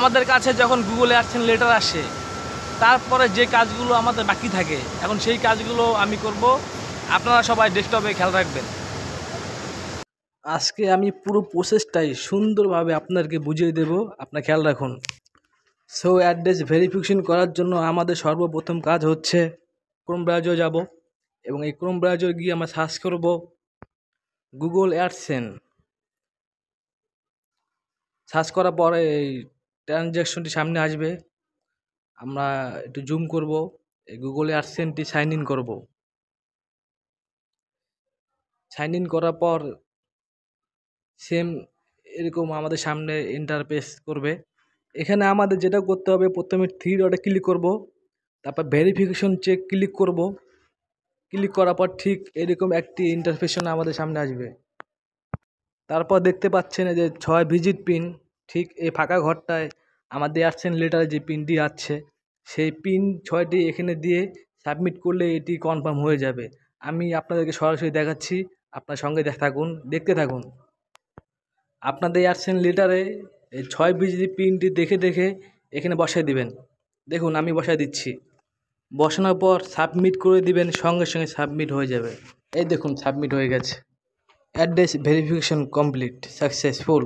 আমাদের কাছে যখন গুগলে অ্যাডসেন্স লেটার আসে, তারপরে যে কাজগুলো আমাদের বাকি থাকে, এখন সেই কাজগুলো আমি করব। আপনারা সবাই ডেস্কটপে খেয়াল রাখবেন। আজকে আমি পুরো প্রসেসটাই সুন্দরভাবে আপনাদেরকে বুঝিয়ে দেব, আপনারা খেয়াল রাখুন। সো অ্যাড্রেস ভেরিফিকেশন করার জন্য আমাদের সর্বপ্রথম কাজ হচ্ছে ক্রোম ব্রাউজার যাব, এবং এই ক্রোম ব্রাউজার গিয়ে আমরা সার্চ করব গুগল অ্যাডসেন্স। সার্চ করার পরে এই ট্রানজ্যাকশনটি সামনে আসবে। আমরা একটু জুম করব, এই গুগল অ্যাডসেন্সটি সাইন ইন করব। সাইন ইন করার পর সেম এরকম আমাদের সামনে ইন্টারফেস করবে। এখানে আমাদের যেটা করতে হবে, প্রথমে থ্রি ডটে ক্লিক করব, তারপর ভেরিফিকেশন চেক ক্লিক করব। ক্লিক করার পর ঠিক এরকম একটি ইন্টারফেশন আমাদের সামনে আসবে। তারপর দেখতে পাচ্ছেন যে 6 ডিজিট পিন, ঠিক এই ফাঁকা ঘরটায় আমাদের অ্যাডসেন্স লেটারে যে পিনটি আছে, সেই পিন 6টি এখানে দিয়ে সাবমিট করলে এটি কনফার্ম হয়ে যাবে। আমি আপনাদেরকে সরাসরি দেখাচ্ছি, আপনার সঙ্গে দেখতে থাকুন। আপনাদের অ্যাডসেন্স লেটারে এই 6 ডিজিট পিনটি দেখে দেখে এখানে বসায় দিবেন। দেখুন আমি বসায় দিচ্ছি। বসানোর পর সাবমিট করে দিবেন, সঙ্গে সঙ্গে সাবমিট হয়ে যাবে। এই দেখুন সাবমিট হয়ে গেছে। Address verification complete successful.